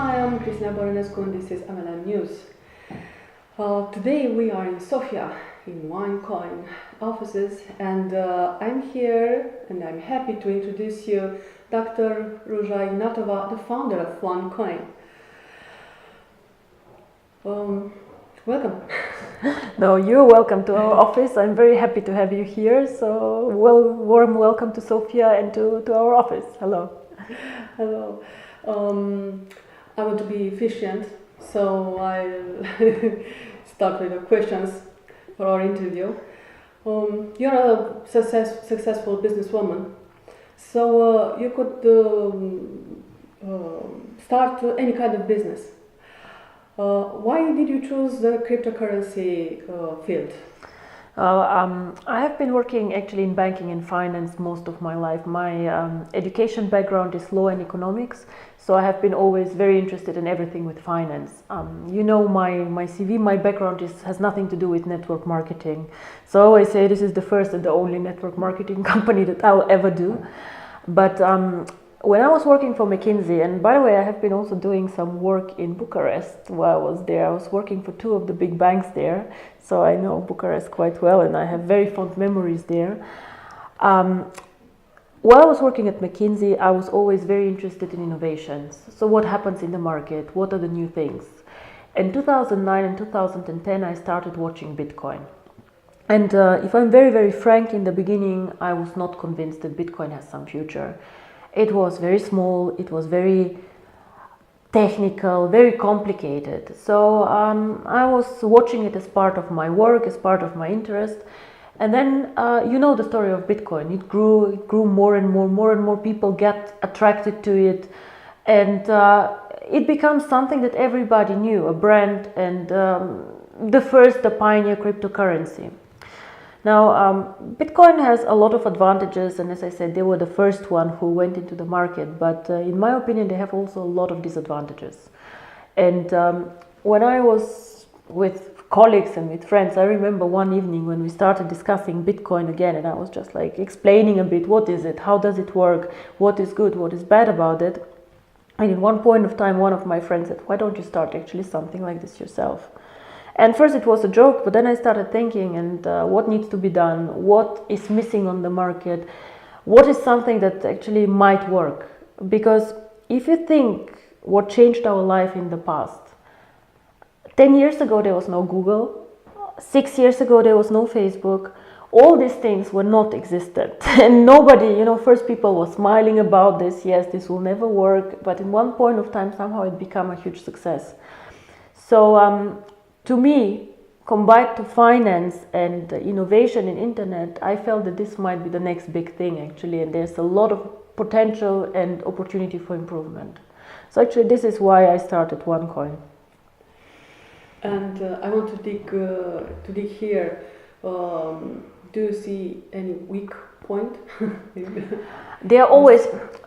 Hi, I'm Cristina Boronescu and this is MLM News. Today we are in Sofia, in OneCoin offices, and I'm here and I'm happy to introduce you Dr. Ruja Ignatova, the founder of OneCoin. Welcome. No, you're welcome to our office. I'm very happy to have you here. So, warm welcome to Sofia and to our office. Hello. Hello. I want to be efficient, so I'll start with the questions for our interview. You're a successful businesswoman, so you could start any kind of business. Why did you choose the cryptocurrency field? I have been working actually in banking and finance most of my life. My education background is law and economics, so I have been always very interested in everything with finance. You know, my CV, my background has nothing to do with network marketing. So I always say this is the first and the only network marketing company that I'll ever do. But when I was working for McKinsey, and by the way, I have been also doing some work in Bucharest while I was there. I was working for two of the big banks there, so I know Bucharest quite well, and I have very fond memories there. While I was working at McKinsey, I was always very interested in innovations. So what happens in the market? What are the new things? In 2009 and 2010, I started watching Bitcoin. And if I'm very, very frank, in the beginning, I was not convinced that Bitcoin has some future. It was very small, it was very technical, very complicated. So I was watching it as part of my work, as part of my interest. And then you know the story of Bitcoin. It grew more and more people get attracted to it. And it becomes something that everybody knew, a brand and the pioneer cryptocurrency. Now, Bitcoin has a lot of advantages, and as I said, they were the first one who went into the market, but in my opinion, they have also a lot of disadvantages. And when I was with colleagues and with friends, I remember one evening when we started discussing Bitcoin again, and I was just like explaining a bit, what is it, how does it work, what is good, what is bad about it. And in one point of time, one of my friends said, why don't you start actually something like this yourself? And first it was a joke, but then I started thinking, and what needs to be done, what is missing on the market, what is something that actually might work. Because if you think what changed our life in the past, 10 years ago there was no Google, 6 years ago there was no Facebook, all these things were not existent. And nobody, you know, first people were smiling about this, yes, this will never work, but in one point of time somehow it became a huge success. So to me, combined to finance and innovation in internet, I felt that this might be the next big thing actually, and there's a lot of potential and opportunity for improvement. So actually this is why I started OneCoin. And I want to dig here. Do you see any weak point?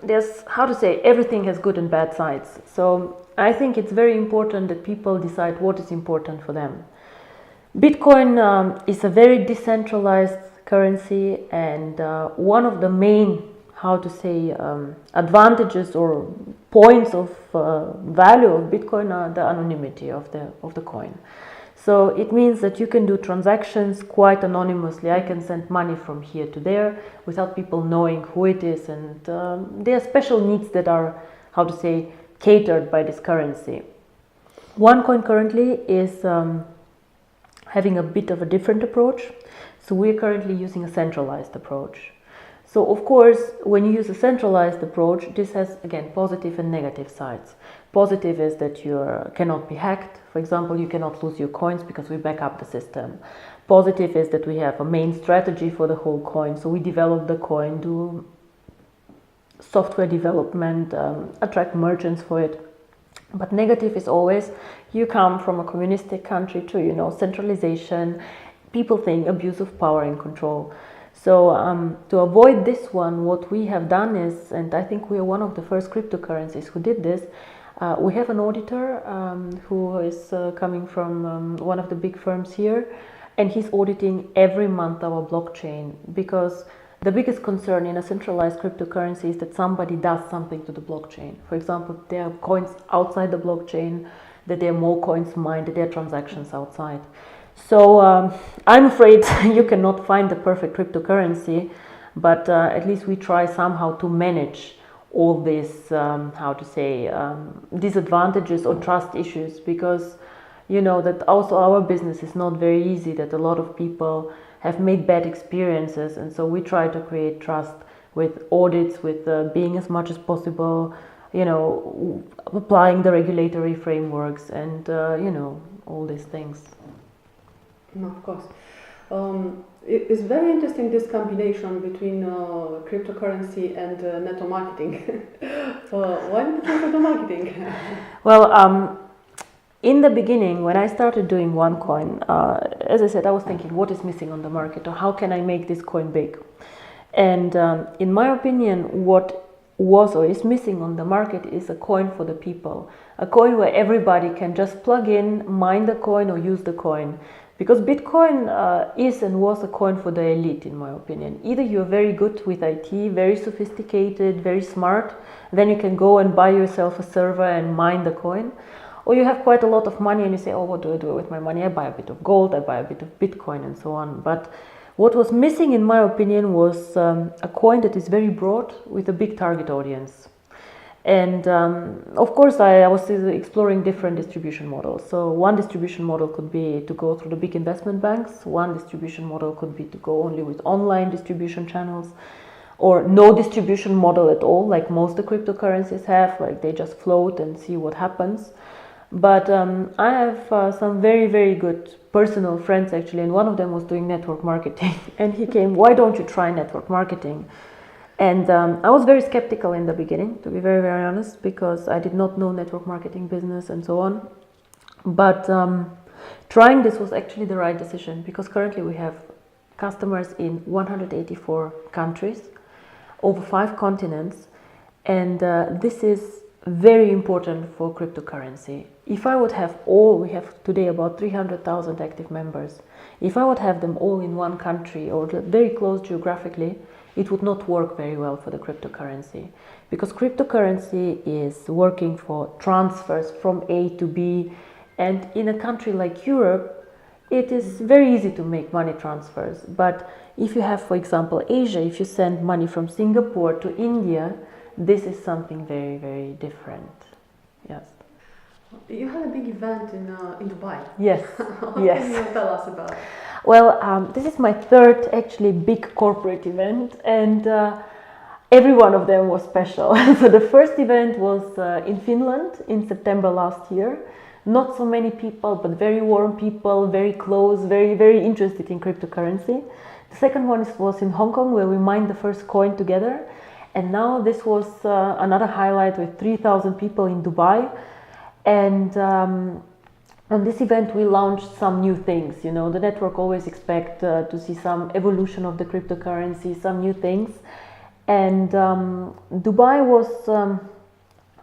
There's, how to say, everything has good and bad sides. So I think it's very important that people decide what is important for them. Bitcoin is a very decentralized currency, and one of the main, how to say, advantages or points of value of Bitcoin are the anonymity of the coin. So it means that you can do transactions quite anonymously. I can send money from here to there without people knowing who it is, and there are special needs that are, how to say, catered by this currency. OneCoin currently is having a bit of a different approach. So we're currently using a centralized approach. So of course, when you use a centralized approach, this has, again, positive and negative sides. Positive is that you cannot be hacked. For example, you cannot lose your coins because we back up the system. Positive is that we have a main strategy for the whole coin. So we develop the coin, do software development, attract merchants for it. But negative is always, you come from a communistic country to, you know, centralization, people think abuse of power and control. So to avoid this one, what we have done is, and I think we are one of the first cryptocurrencies who did this, we have an auditor who is coming from one of the big firms here, and he's auditing every month our blockchain, because The biggest concern in a centralized cryptocurrency is that somebody does something to the blockchain. For example, there are coins outside the blockchain, that there are more coins mined, that there are transactions outside. So I'm afraid you cannot find the perfect cryptocurrency, but at least we try somehow to manage all these, disadvantages or trust issues, because you know that also our business is not very easy, that a lot of people have made bad experiences, and so we try to create trust with audits, with being as much as possible, you know, applying the regulatory frameworks and all these things. Of course. It's very interesting, this combination between cryptocurrency and network marketing. Why network marketing? Well, in the beginning, when I started doing OneCoin, as I said, I was thinking, what is missing on the market, or how can I make this coin big? And in my opinion, what was or is missing on the market is a coin for the people, a coin where everybody can just plug in, mine the coin, or use the coin. Because Bitcoin is and was a coin for the elite, in my opinion. Either you're very good with IT, very sophisticated, very smart, then you can go and buy yourself a server and mine the coin. Or you have quite a lot of money and you say, oh, what do I do with my money? I buy a bit of gold, I buy a bit of Bitcoin, and so on. But what was missing, in my opinion, was a coin that is very broad with a big target audience. And of course, I was exploring different distribution models. So one distribution model could be to go through the big investment banks. One distribution model could be to go only with online distribution channels, or no distribution model at all, like most of the cryptocurrencies have, like they just float and see what happens. But I have some very, very good personal friends, actually, and one of them was doing network marketing. And he came, why don't you try network marketing? And I was very skeptical in the beginning, to be very, very honest, because I did not know network marketing business and so on. But trying this was actually the right decision, because currently we have customers in 184 countries, over 5 continents, and this is very important for cryptocurrency. If I would have we have today about 300,000 active members. If I would have them all in one country or very close geographically, it would not work very well for the cryptocurrency, because cryptocurrency is working for transfers from A to B, and in a country like Europe, it is very easy to make money transfers. But if you have, for example, Asia, if you send money from Singapore to India, this is something very, very different. Yes. You had a big event in Dubai. Yes. What Yes. can you tell us about it? Well, this is my third actually big corporate event, and every one of them was special. So the first event was in Finland in September last year. Not so many people, but very warm people, very close, very, very interested in cryptocurrency. The second one was in Hong Kong, where we mined the first coin together. And now this was another highlight with 3,000 people in Dubai. And on this event, we launched some new things. You know, the network always expect to see some evolution of the cryptocurrency, some new things. And Dubai was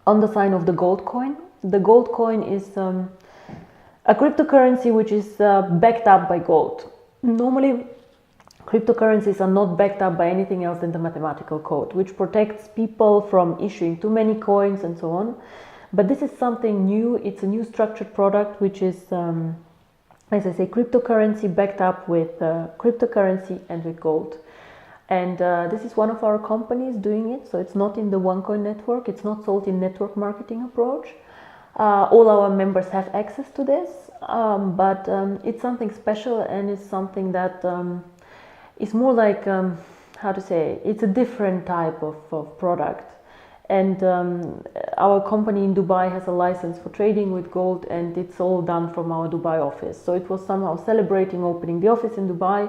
on the sign of the gold coin. The gold coin is a cryptocurrency which is backed up by gold. Normally, cryptocurrencies are not backed up by anything else than the mathematical code, which protects people from issuing too many coins and so on. But this is something new. It's a new structured product, which is, as I say, cryptocurrency backed up with cryptocurrency and with gold. And this is one of our companies doing it. So it's not in the OneCoin network. It's not sold in network marketing approach. All our members have access to this, but it's something special, and it's something that is more like, it's a different type of product. And our company in Dubai has a license for trading with gold, and it's all done from our Dubai office. So it was somehow celebrating opening the office in Dubai,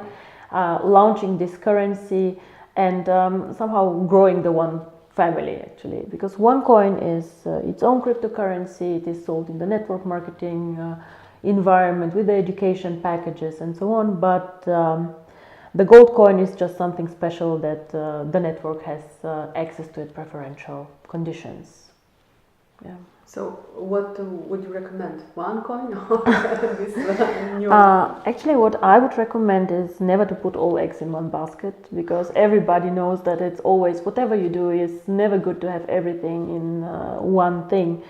launching this currency, and somehow growing the One family, actually, because OneCoin is its own cryptocurrency. It is sold in the network marketing environment with the education packages and so on, but the gold coin is just something special that the network has access to at preferential conditions. Yeah. So what would you recommend? OneCoin or this new? Actually, what I would recommend is never to put all eggs in one basket, because everybody knows that it's always, whatever you do, is never good to have everything in one thing.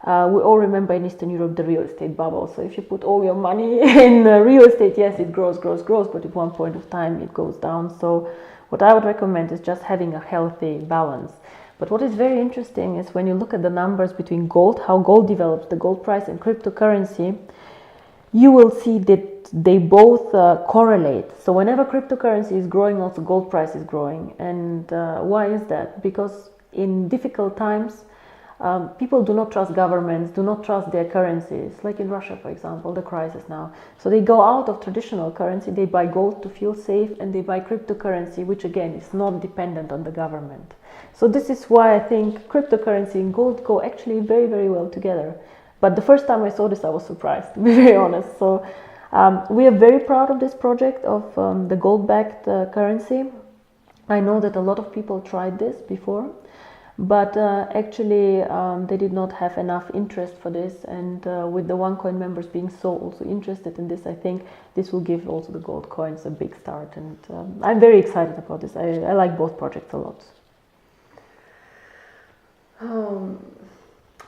We all remember in Eastern Europe the real estate bubble. So if you put all your money in real estate, yes, it grows, but at one point of time it goes down. So what I would recommend is just having a healthy balance. But what is very interesting is when you look at the numbers between gold, how gold develops, the gold price, and cryptocurrency, you will see that they both correlate. So whenever cryptocurrency is growing, also gold price is growing. And why is that? Because in difficult times, people do not trust governments, do not trust their currencies, like in Russia, for example, the crisis now. So they go out of traditional currency, they buy gold to feel safe, and they buy cryptocurrency, which again is not dependent on the government. So this is why I think cryptocurrency and gold go actually very, very well together. But the first time I saw this, I was surprised, to be very honest. So we are very proud of this project of the gold-backed currency. I know that a lot of people tried this before, but actually they did not have enough interest for this. And with the OneCoin members being so also interested in this, I think this will give also the gold coins a big start. And I'm very excited about this. I like both projects a lot.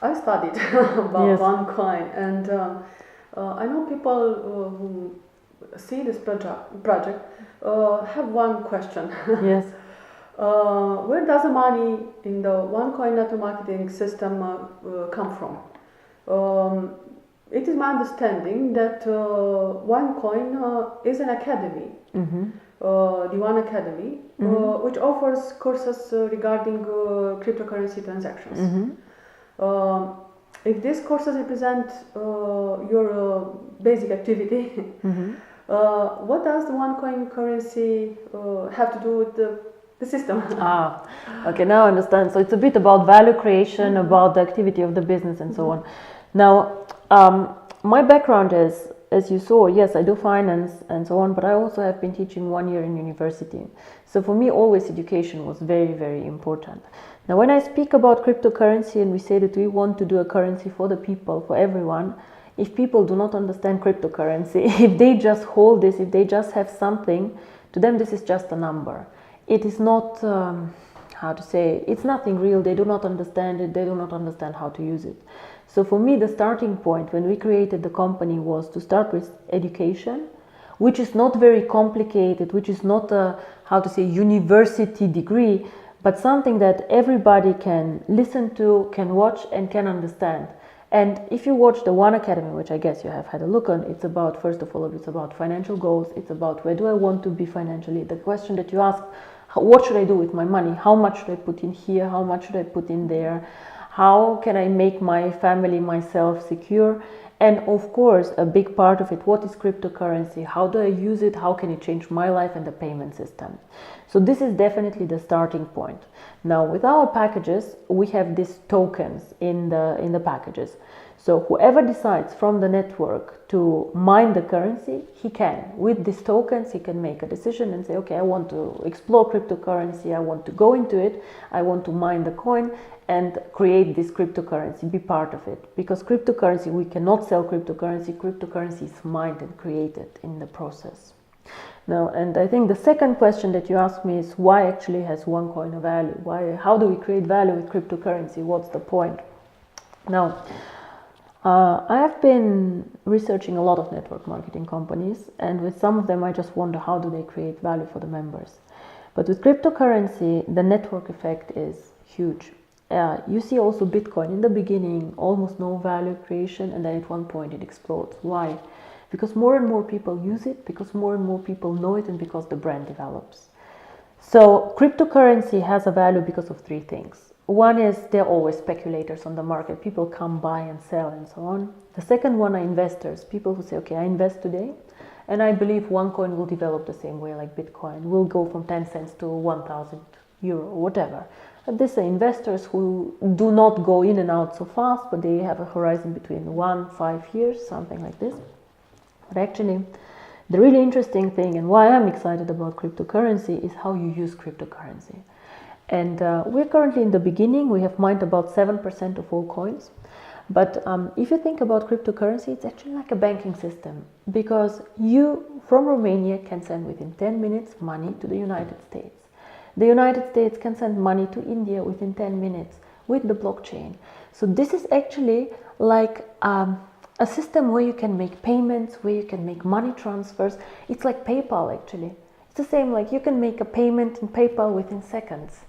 I studied about Yes. OneCoin, and I know people who see this project have one question. Yes. Where does the money in the OneCoin network marketing system come from? It is my understanding that OneCoin is an academy, the One Academy, which offers courses regarding cryptocurrency transactions. If these courses represent your basic activity, what does the OneCoin currency have to do with the system? Okay, now I understand. So it's a bit about value creation, about the activity of the business and so on. Now, my background is, as you saw, yes, I do finance and so on, but I also have been teaching 1 year in university. So for me, always education was very, very important. Now, when I speak about cryptocurrency and we say that we want to do a currency for the people, for everyone, if people do not understand cryptocurrency, if they just hold this, if they just have something, to them this is just a number. It is not, how to say, it's nothing real. They do not understand it. They do not understand how to use it. So for me, the starting point when we created the company was to start with education, which is not very complicated, which is not a, how to say, university degree, but something that everybody can listen to, can watch, and can understand. And if you watch the One Academy, which I guess you have had a look on, it's about, first of all, it's about financial goals. It's about where do I want to be financially. The question that you ask, what should I do with my money? How much should I put in here? How much should I put in there? How can I make my family, myself secure? And of course, a big part of it, what is cryptocurrency? How do I use it? How can it change my life and the payment system? So this is definitely the starting point. Now, with our packages, we have these tokens in the packages. So whoever decides from the network to mine the currency, he can. With these tokens, he can make a decision and say, okay, I want to explore cryptocurrency, I want to go into it, I want to mine the coin and create this cryptocurrency, be part of it. Because cryptocurrency, we cannot sell cryptocurrency. Cryptocurrency is mined and created in the process. Now, and I think the second question that you asked me is why actually has OneCoin a value? How do we create value with cryptocurrency? What's the point? Now, I have been researching a lot of network marketing companies, and with some of them I just wonder how do they create value for the members. But with cryptocurrency, the network effect is huge. You see also Bitcoin in the beginning, almost no value creation, and then at one point it explodes. Why? Because more and more people use it, because more and more people know it, and because the brand develops. So cryptocurrency has a value because of three things. One is there are always speculators on the market. People come buy and sell and so on. The second one are investors. People who say, okay, I invest today and I believe OneCoin will develop the same way like Bitcoin. Will go from 10 cents to 1,000 euro or whatever. But these are investors who do not go in and out so fast, but they have a horizon between 1-5 years, something like this. But actually, the really interesting thing and why I'm excited about cryptocurrency is how you use cryptocurrency. And we're currently in the beginning. We have mined about 7% of all coins. But if you think about cryptocurrency, it's actually like a banking system, because you from Romania can send within 10 minutes money to the United States. The United States can send money to India within 10 minutes with the blockchain. So this is actually like a system where you can make payments, where you can make money transfers. It's like PayPal actually. It's the same, like you can make a payment in PayPal within seconds.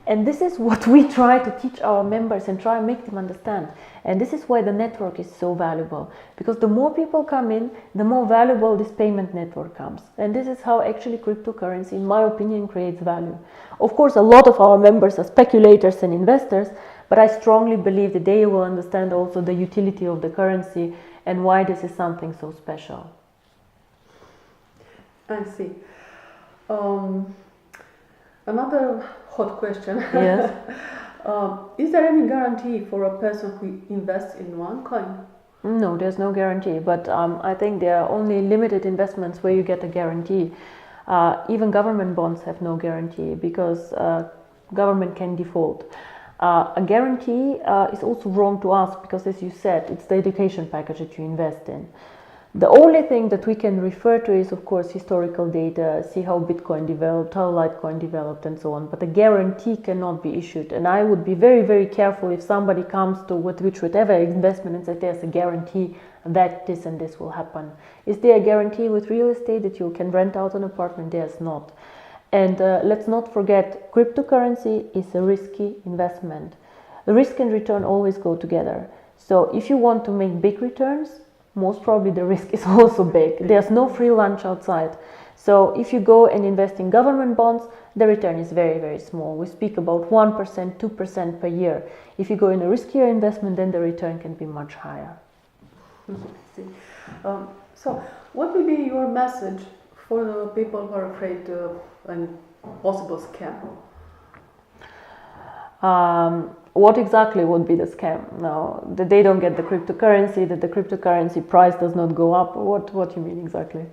And this is what we try to teach our members and try and make them understand. And this is why the network is so valuable. Because the more people come in, the more valuable this payment network comes. And this is how actually cryptocurrency, in my opinion, creates value. Of course, a lot of our members are speculators and investors, but I strongly believe that they will understand also the utility of the currency and why this is something so special. I see. Another hot question. Yes. Is there any guarantee for a person who invests in OneCoin? No, there's no guarantee, but I think there are only limited investments where you get a guarantee. Even government bonds have no guarantee because government can default. A guarantee is also wrong to ask because, as you said, it's the education package that you invest in. The only thing that we can refer to is, of course, historical data, see how Bitcoin developed, how Litecoin developed, and so on. But a guarantee cannot be issued. And I would be very, very careful if somebody comes to whatever investment and says there's a guarantee that this and this will happen. Is there a guarantee with real estate that you can rent out an apartment? There's not. And let's not forget, cryptocurrency is a risky investment. The risk and return always go together. So if you want to make big returns, most probably the risk is also big. There's no free lunch outside. So if you go and invest in government bonds, the return is very, very small. We speak about 1%, 2% per year. If you go in a riskier investment, then the return can be much higher. So what will be your message for the people who are afraid of a possible scam? What exactly would be the scam? Now, that they don't get the cryptocurrency, that the cryptocurrency price does not go up? What do you mean exactly?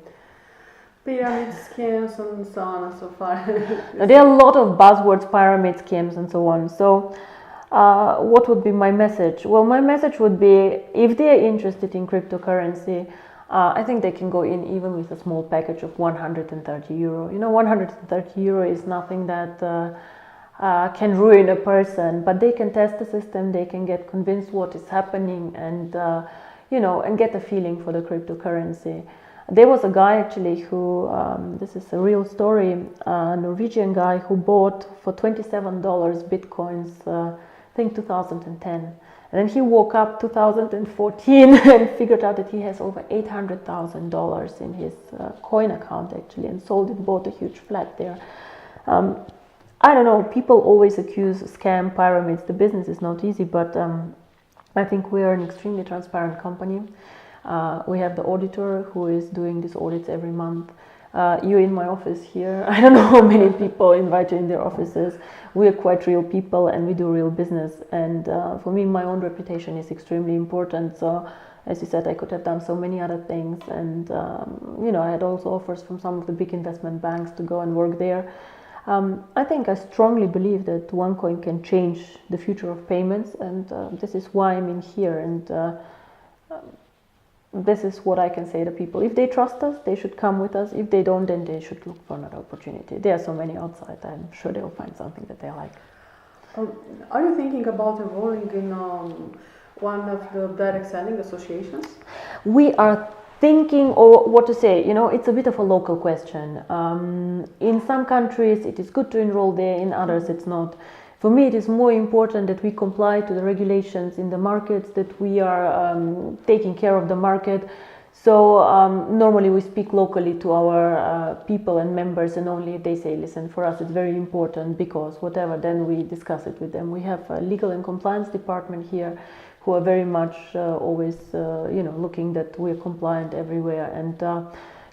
Pyramid scams and so on and so forth. There are a lot of buzzwords, pyramid schemes and so on. So what would be my message? Well, my message would be, if they are interested in cryptocurrency, I think they can go in even with a small package of 130 euro. You know, 130 euro is nothing that can ruin a person, but they can test the system, they can get convinced what is happening, and and get a feeling for the cryptocurrency. There was a guy actually who, this is a real story, a Norwegian guy who bought for $27 bitcoins, I think 2010. And then he woke up 2014 and figured out that he has over $800,000 in his coin account actually, and sold it, bought a huge flat there. I don't know, people always accuse scam, pyramids. The business is not easy, but I think we are an extremely transparent company. We have the auditor who is doing these audits every month. You're in my office here. I don't know how many people invite you in their offices. We are quite real people and we do real business. And for me, my own reputation is extremely important. So, as you said, I could have done so many other things. And, I had also offers from some of the big investment banks to go and work there. I think I strongly believe that OneCoin can change the future of payments, and this is why I'm in here, and this is what I can say to people. If they trust us, they should come with us. If they don't, then they should look for another opportunity. There are so many outside. I'm sure they'll find something that they like. Are you thinking about enrolling in one of the direct selling associations? We are thinking, or what to say, it's a bit of a local question. In some countries it is good to enroll there, in others it's not. For me, it is more important that we comply to the regulations in the markets, that we are taking care of the market. So normally we speak locally to our people and members, and only if they say, listen, for us it's very important because whatever, then we discuss it with them. We have a legal and compliance department here who are very much always, looking that we're compliant everywhere. And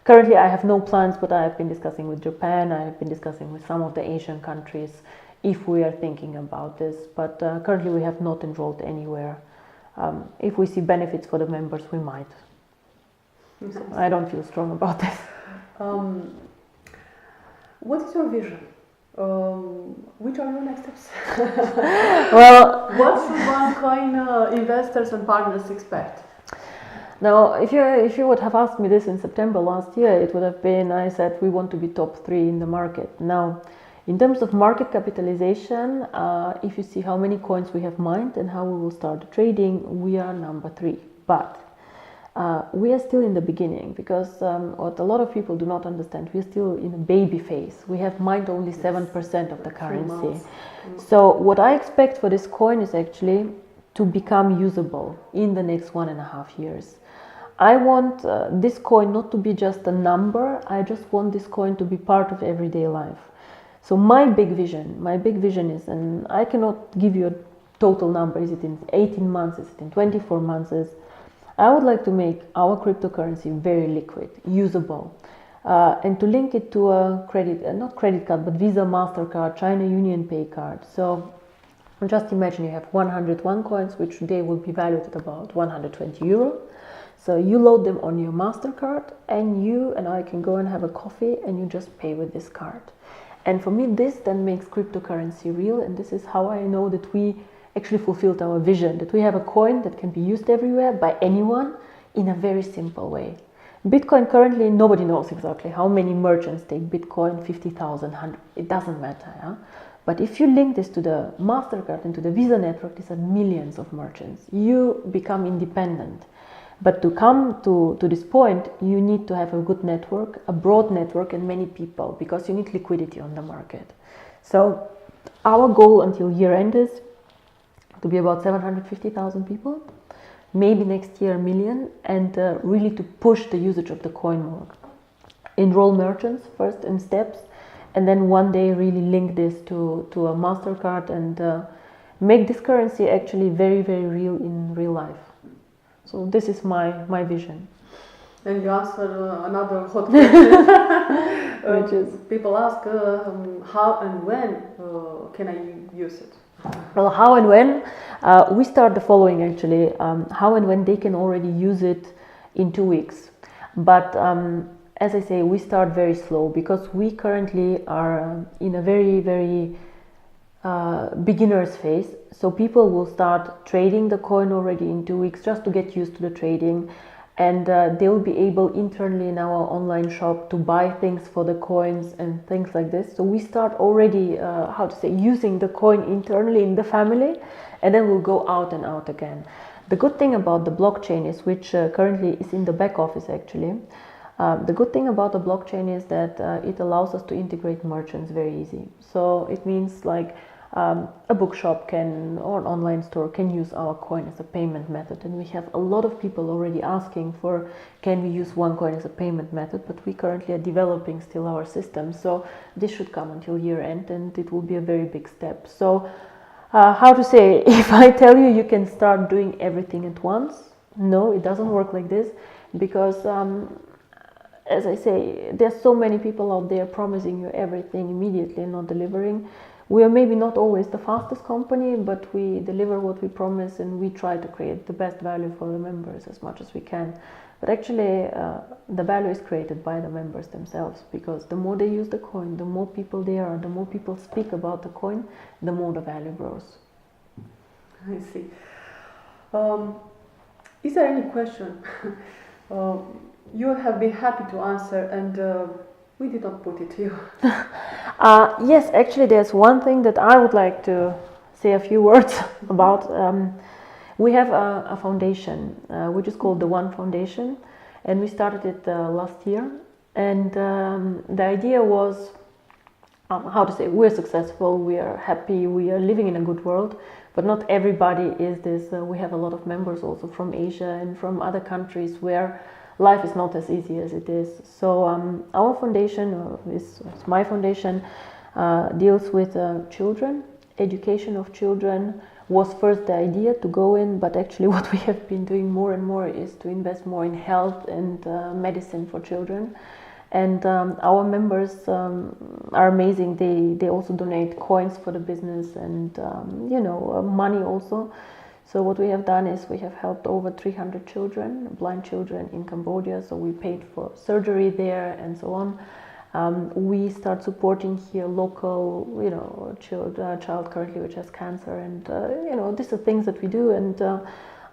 currently I have no plans, but I have been discussing with Japan, I have been discussing with some of the Asian countries if we are thinking about this. But currently we have not enrolled anywhere. If we see benefits for the members, we might. So I don't feel strong about this. What is your vision Which are your next steps? Well, what should OneCoin investors and partners expect? now, if you would have asked me this in September last year, it would have been, I said we want to be top 3 in the market. Now, in terms of market capitalization, if you see how many coins we have mined and how we will start trading, we are number 3. But we are still in the beginning, because what a lot of people do not understand, we are still in a baby phase. We have mined only 7% of the currency. So what I expect for this coin is actually to become usable in the next 1.5 years. I want this coin not to be just a number. I just want this coin to be part of everyday life. So my big vision is, and I cannot give you a total number, is it in 18 months, is it in 24 months, is I would like to make our cryptocurrency very liquid, usable, and to link it to a credit, not credit card, but Visa, MasterCard, China Union Pay card. So just imagine you have 100 OneCoins, which today will be valued at about 120 euro. So you load them on your MasterCard, and you and I can go and have a coffee, and you just pay with this card. And for me, this then makes cryptocurrency real, and this is how I know that we actually fulfilled our vision, that we have a coin that can be used everywhere by anyone in a very simple way. Bitcoin currently, nobody knows exactly how many merchants take Bitcoin, 50,000, 100, it doesn't matter. Yeah? But if you link this to the MasterCard and to the Visa network, these are millions of merchants. You become independent. But to come to this point, you need to have a good network, a broad network, and many people, because you need liquidity on the market. So our goal until year end is to be about 750,000 people, maybe next year 1 million, and really to push the usage of the coin more. Enroll merchants first in steps, and then one day really link this to a MasterCard and make this currency actually very, very real in real life. So this is my vision. And you answered another hot question, which is people ask how and when can I use it? Well, how and when? We start the following actually. How and when they can already use it in 2 weeks. But as I say, we start very slow, because we currently are in a very, very beginner's phase. So people will start trading the coin already in 2 weeks, just to get used to the trading. And they will be able internally in our online shop to buy things for the coins and things like this. So we start already, using the coin internally in the family, and then we'll go out and out again. The good thing about the blockchain is, which currently is in the back office actually, the good thing about the blockchain is that it allows us to integrate merchants very easy. So it means like a bookshop or an online store can use our coin as a payment method, and we have a lot of people already asking for, can we use OneCoin as a payment method, but we currently are developing still our system, so this should come until year end, and it will be a very big step. So if I tell you you can start doing everything at once, no, it doesn't work like this, because as I say, there's so many people out there promising you everything immediately and not delivering. We are maybe not always the fastest company, but we deliver what we promise, and we try to create the best value for the members as much as we can. But actually, the value is created by the members themselves, because the more they use the coin, the more people there are, the more people speak about the coin, the more the value grows. I see. Is there any question you have been happy to answer, and we did not put it to you? Yes, actually there's one thing that I would like to say a few words about. We have a foundation which is called the One Foundation, and we started it last year, and the idea was we're successful, we are happy, we are living in a good world, but not everybody is this. We have a lot of members also from Asia and from other countries where life is not as easy as it is. So our foundation, my foundation, deals with children. Education of children was first the idea to go in, but actually what we have been doing more and more is to invest more in health and medicine for children. And our members are amazing. They also donate coins for the business and money also. So what we have done is we have helped over 300 children, blind children in Cambodia. So we paid for surgery there and so on. We start supporting here local, child currently which has cancer, and these are things that we do. And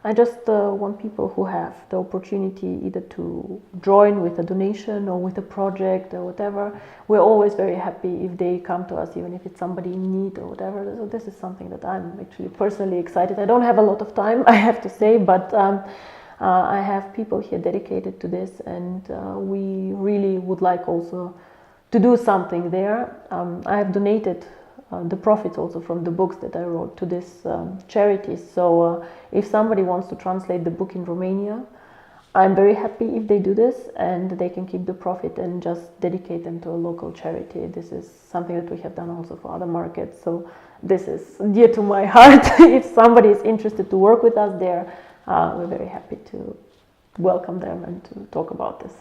I just want people who have the opportunity either to join with a donation or with a project or whatever. We're always very happy if they come to us, even if it's somebody in need or whatever. So this is something that I'm actually personally excited. I don't have a lot of time, I have to say, but I have people here dedicated to this, and we really would like also to do something there. I have donated the profits also from the books that I wrote to this charity. So if somebody wants to translate the book in Romania, I'm very happy if they do this, and they can keep the profit and just dedicate them to a local charity. This is something that we have done also for other markets. So this is dear to my heart. If somebody is interested to work with us there, we're very happy to welcome them and to talk about this.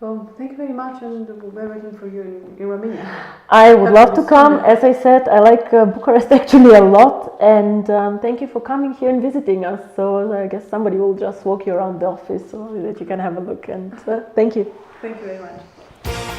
Well, thank you very much, and we're waiting for you in Romania. I would love to come. As I said, I like Bucharest actually a lot, and thank you for coming here and visiting us. So I guess somebody will just walk you around the office so that you can have a look, and thank you. Thank you very much.